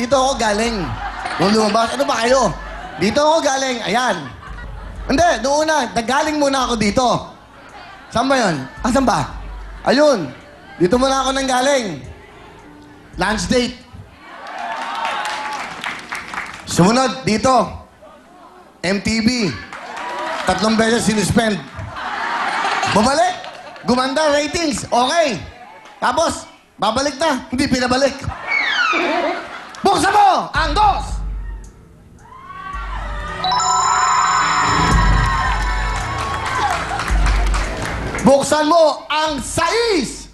dito ako galing. Nung lumabas, ano ba kayo? Dito ako galing, ayan. Hindi, noong una, nagaling muna ako dito. Saan ba yun? Ah, saan ba? Ayun, dito muna ako nang galing. Lunch date. Sumunod, dito. MTV. 3 beses sinuspend. Bumalik. Gumanda ratings. Okay. Tapos, babalik na. Hindi pinabalik. Buksan mo ang 2. Buksan mo ang 6.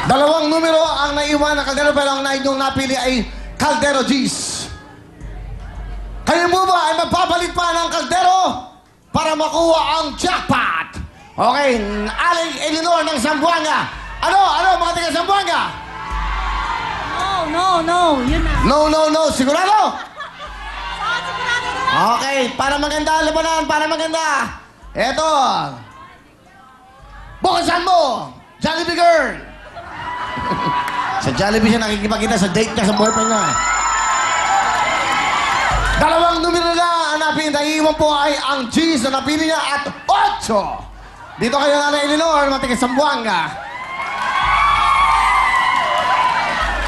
Dalawang numero ang naiwan ng kaldero pero ang inyong napili ay Caldero G's. Kayo mo ba ay magpapalit pa ng kaldero para makuha ang jackpot? Okay, Aling Eleanor ng Zamboanga. Ano, mga taga Zamboanga? No. Yun na. No. Sigurado? Sigurado na. Okay, para maganda ang labanan, para maganda. Eto. Bukasan mo, Jollibee girl. Sa Jollibee siya nakikipagkita sa date niya sa boyfriend niya. Dalawang numero na ang napili. Naiiwan po ay ang G's na napili niya at 8. Dito kayo na Eleanor, mga taga Zamboanga.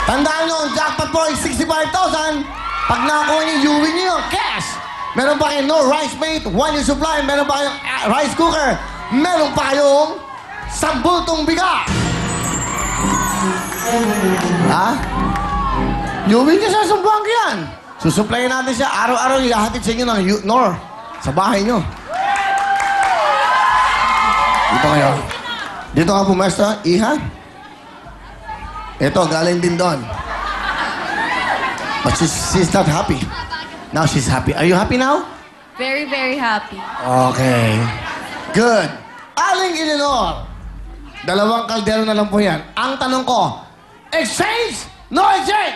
Tandaan nyo, ang jackpot po ay 65,000. Pag nakakuha niyo, you win niyo yung cash. Meron pa kayong no rice mate, 1 year supply. Meron pa kayong rice cooker. Meron pa kayong 10 bultong bigas. Ha? You win niya sa Zamboanga yan. Susuplayin natin siya. Araw-araw ihahatid sa inyo ng Nor sa bahay nyo. Dito kayo. Dito ka pumesta, Iha. Ito, galing din doon. But she's not happy. Now she's happy. Are you happy now? Very, very happy. Okay. Good. Aling Eleanor. 2 kaldero na lang po yan. Ang tanong ko, exchange? No exchange?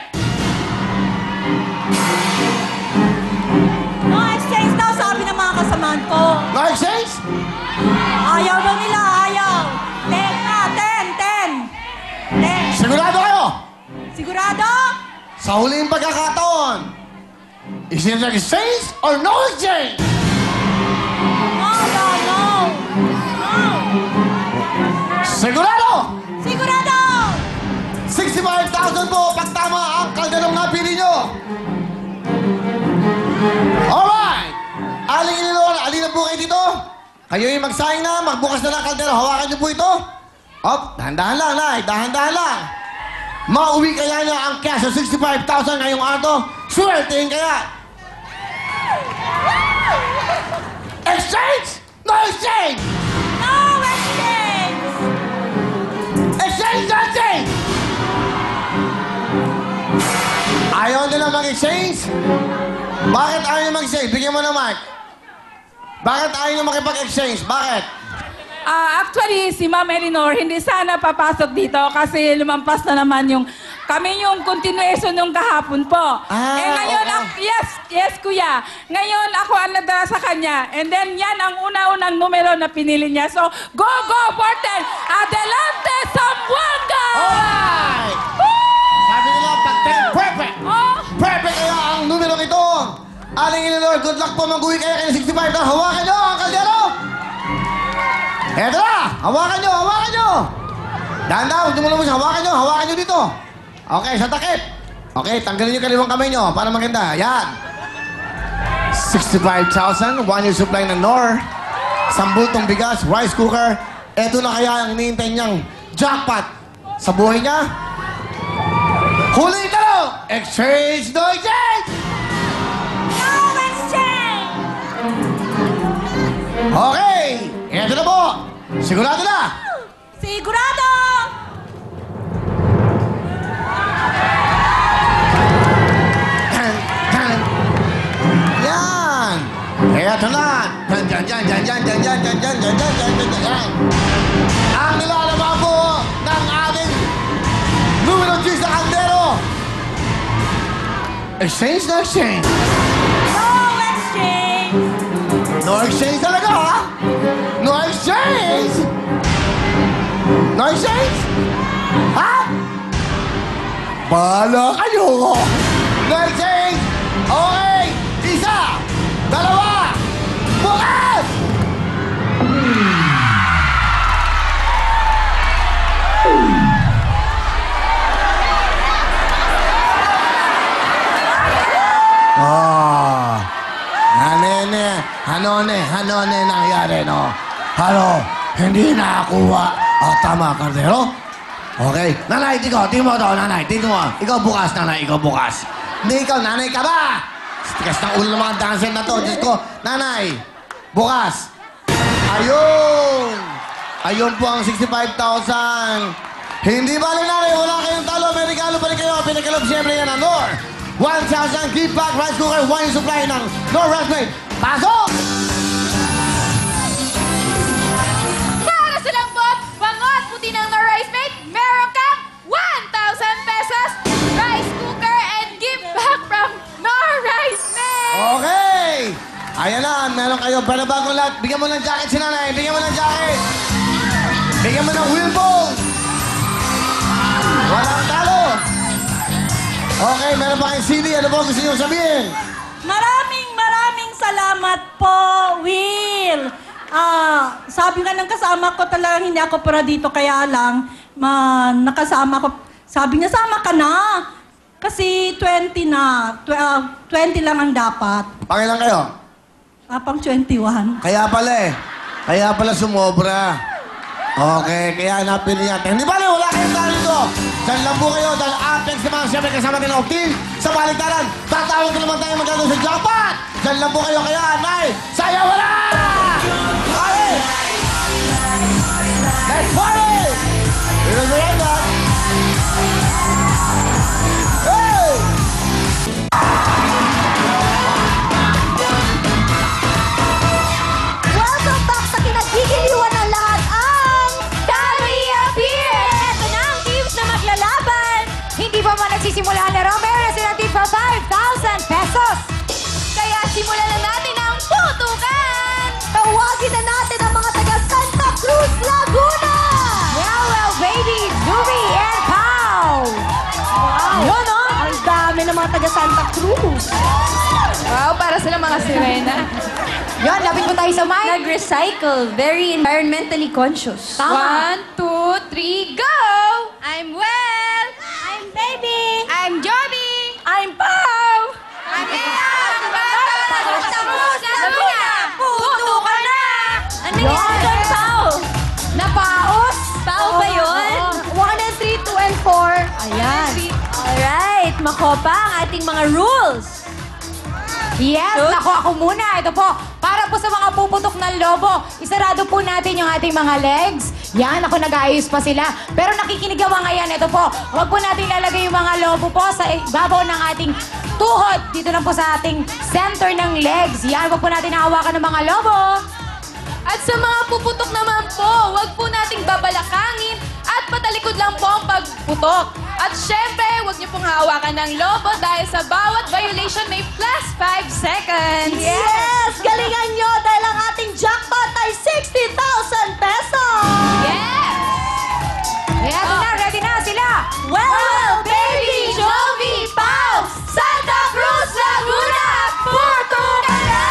No exchange daw, sabi ng mga kasamaan ko. No exchange? Ayaw daw nila, ayaw. 10. Sigurado kayo? Sigurado? Sa huling pagkakataon, is it an exchange or no exchange? No. Sigurado? Sigurado! 65,000 po pag tama ang kalderong napili nyo. Alright! Aling Eleanor, alin na po kayo dito? Kayo yung magsayang na, magbukas na ng kaldero. Hawakan nyo po ito. Op, dahan-dahan lang, Nay. Dahan-dahan lang. Mauwi kaya niya ang cash sa 65,000 ngayong araw. Swertein kaya. Exchange? No exchange! No exchange! Exchange, no exchange! Ayaw nila mag-exchange? Bakit ayaw nyo mag-exchange? Bigyan mo ng mic. Bakit ayaw nyo makipag-exchange? Bakit? Actually, si Ma'am Eleanor, hindi sana papasok dito kasi lumampas na naman kami yung continuation nung kahapon po. Ngayon, yes, kuya. Ngayon, ako ang nadala sa kanya. And then, yan ang una-unang numero na pinili niya. So, go, 10! Adelante, Zamboanga! Alright! Sabi nila, pag 10, perfect! Perfect kaya ang numero ito. Aling Eleanor, good luck po. Mag-uwi kayo 65 na. Hawakan nyo ang kaldero! Eto na! Hawakan nyo! Dahan-dahan, huwag nyo muna mo siya. Hawakan nyo dito. Okay, sa takip. Okay, tanggalin nyo kaliwang kamay nyo para maganda. Yan. 65,000, 1 year supply ng Nor. 10 bultong bigas, rice cooker. Eto na kaya ang hinihintay niyang jackpot sa buhay niya. Huli tanong! Exchange, no exchange! No exchange! Okay, eto na po. Sigurado na. Sigurado! Yan. Eto na. Yan. Ang nilalaba po ng ating numero 10 sa kaldero. Exchange na exchange. No exchange! No exchange talaga, ha? No exchange! No exchange? Ha? Bahala kayo! No exchange! Okay! Isa! Dalawa! Bukas! Oh! Ano nangyari, no? Halo, hindi nakakuha. Oh, tama, Cardero. Okay. Nanay, tingin mo to, nanay. Tingin mo. Ikaw bukas, nanay. Ikaw bukas. Hindi ikaw, nanay ka ba? Tigas ng ulo ng mga dancer na to. Diyos ko, nanay. Bukas. Ayun. Ayun po ang 65,000. Hindi ba nanay, wala kayong talo. May regalo pa rin kayo. Pinagkalob siyempre yan ang Nor. 1,000 gift pack rice cooker wine supply ng Nor Raspberry. Pasok! Para sa lambot, bangot, puti ng Nor Rice Mate, meron kang 1,000 pesos, rice cooker, and gift back from Nor Rice Mate! Okay! Ayan na, meron kayo para bagong lahat. Bigyan mo ng jacket si nanay. Bigyan mo ng jacket. Bigyan mo ng wheelbone. Walang talo. Okay, meron pa kayong CD. Ano po gusto niyo sabihin? Maraming salamat po, Will. Sabi nga ng kasama ko talagang hindi ako para dito, kaya lang, nakasama ko. Sabi niya, sama ka na. Kasi 20 na. 20 lang ang dapat. Pakilang kayo? Pang 21. Kaya pala eh. Kaya pala sumobra. Okay, kaya napili niya. Hindi ba wala kayong talo dito? Diyan lang po kayo dahil Apex naman siyempre kasama din ang team. Sa baliktaran, tatawag ko naman tayo magkano sa jackpot. Diyan lang po kayo kaya, Nay, saya wala! Okay! Let's party! Here's the right back. Hey! Welcome back sa kinagigiliwan ng lahat ang Family Appeal! Ito na ang teams na maglalaban. Hindi pa man nagsisimula ang laro, meron na sila team for 5,000 pesos! Kaya simulan na natin ang putukan! Tawagin na natin ang mga taga Santa Cruz, Laguna! Well, baby, Zuri and Pau! Wow! Yun, oh! Ang dami ng mga taga Santa Cruz. Wow, para sila mga sirena. Yon, lapit po tayo sa mic. Nag-recycle. Very environmentally conscious. Tama. 1, 2, 3, go! I'm Well! I'm Baby! I'm Joby! I'm Pau! I'm Ian! Bata! Laguna! Putukan na! Ano yan doon, Pao? Napaos! Pao ba yun? 1 and 3, 2 and 4. Ayan. Alright, makopa ang ating mga rules. Yes, Shoot. ako muna. Ito po, para po sa mga puputok ng lobo, isarado po natin yung ating mga legs. Yan, ako nag-aayos pa sila. Pero nakikinig ang mga yan. Ito po, huwag po natin ilalagay yung mga lobo po sa ibabaw ng ating tuhod. Dito lang po sa ating center ng legs. Yan, huwag po natin hawakan ng mga lobo. At sa mga puputok naman po, huwag po nating babalakangin at patalikod lang po ang pagputok. At syempre, huwag niyo pong hawakan ng lobo dahil sa bawat violation may plus 5 seconds. Yes! Galingan nyo dahil ang ating jackpot ay 60,000 pesos! Yes! Ready na sila! Well, Baby, Jovi, Pau, Santa Cruz, Laguna, Putukan na!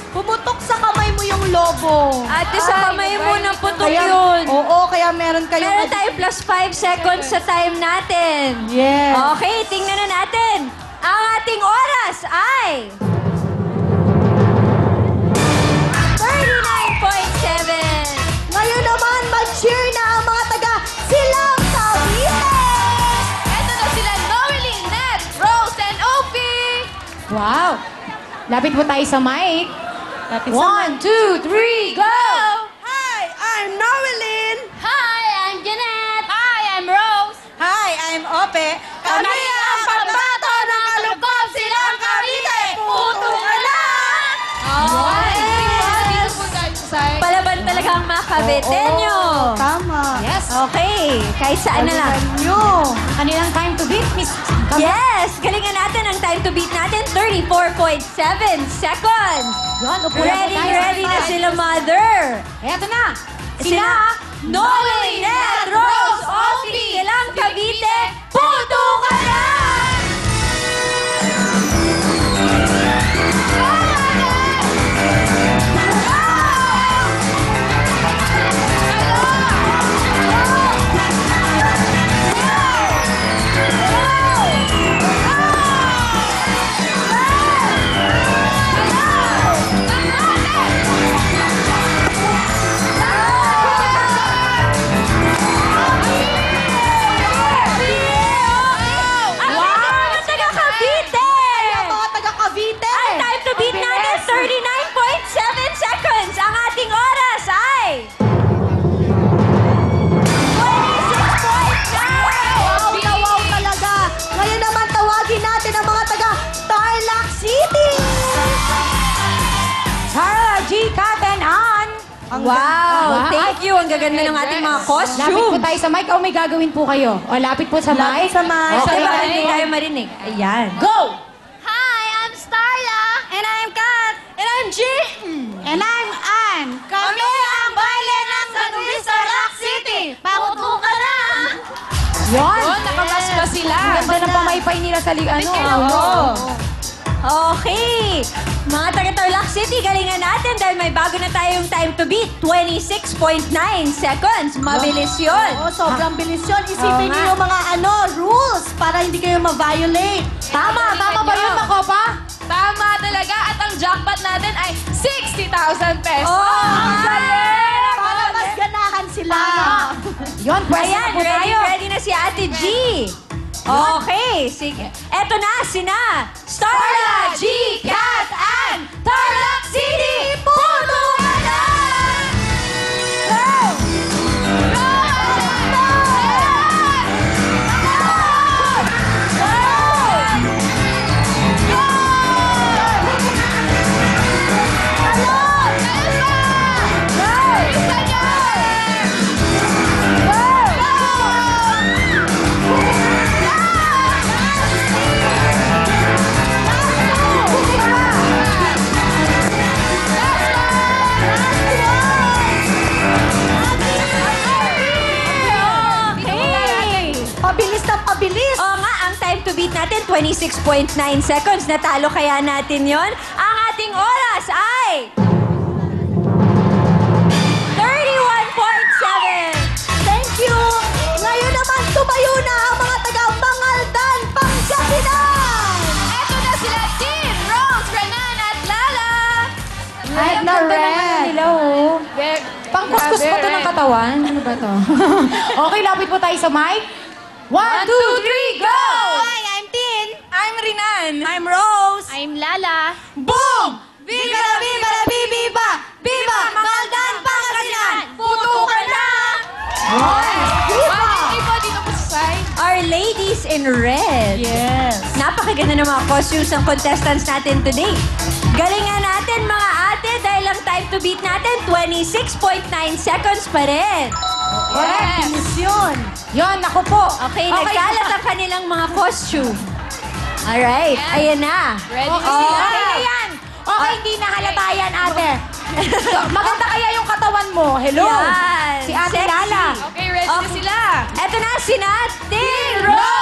Pumutok sa kamay mo yung lobo. Ate, sa kamay mo ng putok Kaya, yun. Oo, kaya meron kayong... Meron tayo plus 5 seconds sa time natin. Yes. Okay, tingnan na natin. Ang ating oras ay... 39.7. Ngayon naman, mag-cheer na ang mga taga Silang Cavite! Ito na sila, Noeline, Wow. Lapit po tayo sa mic. 1, 2, 3, go! Hi, I'm Noeline. Hi, I'm Jeanette. Hi, I'm Rose. Hi, I'm Ope. Kami ang pambato ng Kalugkop Silang Cavite. Puto ka na! Palaban talaga ang mga Caviteño. Tama. Yes. Okay, kahit saan na lang. Kanilang time to beat, Miss Cam- Yes! Galingan natin ang time to beat natin, 34.7 seconds. Yun, upo lang po Ready, tayo. ready na sila, Mother. Eto na. Sila, Noeline at Rose Oki, Silang Cavite, puto ka na! Ang time to beat natin, 39.7 seconds. Ang ating oras ay 26.9. Wow na wow talaga. Ngayon naman tawagin natin ang mga taga Tarlac City. Carla G. Kat and Ann. Wow, thank you. Ang gaganda ng ating mga Lapit po costume. tayo sa mic. O may gagawin po kayo. O lapit po sa mic. sa mic. Okay. Baka hindi tayo marinig. Ayan. Go! Hi, I'm Starla. And I'm Kat. And I'm G. And I'm Ann. Kami ang baile ng San Tarlac City. Paputo ka na! Yun. nakamas pa sila. Ang ganda ng pamaypay nila sa ano. Okay. Mga taga Tarlac City, galingan natin dahil may bago na tayong time to beat. 26.9 seconds. Mabilis yun. Oo, sobrang bilis yun. Oo Isipin nga. niyo yung mga rules para hindi kayo ma-violate. Tama ba yun, Makopa? Tama talaga. At ang jackpot natin ay 60,000 pesos. Oh, ang galing! Para mas ganahan sila. Yun, pwede na Ayan, po tayo. ready na si Ate G. Okay, sige. Eto na, sina Starla, G, Kat, Ann, Tarlac City, puto ka na! Go! Go! Pabilis na pabilis. Oo nga, ang time to beat natin, 26.9 seconds. Natalo kaya natin yon? Ang ating oras ay 31.7. Thank you. Ngayon naman tumayo na ang mga taga Mangaldan, Pangasinan. Eto na sila, Team Rose, Renan at Lala. Ay, ang ganda naman nila, oh. Pangkuskus pa to ng katawan. Ano ba to? Okay, lapit po tayo sa mic. 1, 2, 3, go! Hi, I'm Tin. I'm Rinan. I'm Rose. I'm Lala. Boom! Viva la viva la viva! Viva Mangaldan, Pangasinan! Puto ka na! Bakit iba dito po sa side? Our ladies in red. Yes. Napakaganda ng mga costumes ng contestants natin today. Galingan natin mga ate dahil ang time to beat natin 26.9 seconds pa rin. Correct. Bilis yun. Yun, ako po. Okay, nagkalat ang kanilang mga costume. Alright, ayan na. Ready na Okay, sila. okay na yan. Okay, hindi na halata yan, ate. Maganda kaya yung katawan mo. Hello. Yan. Si Ate Sexy. Lala. Okay, ready na Okay. sila. Eto na, sina Tin Rose!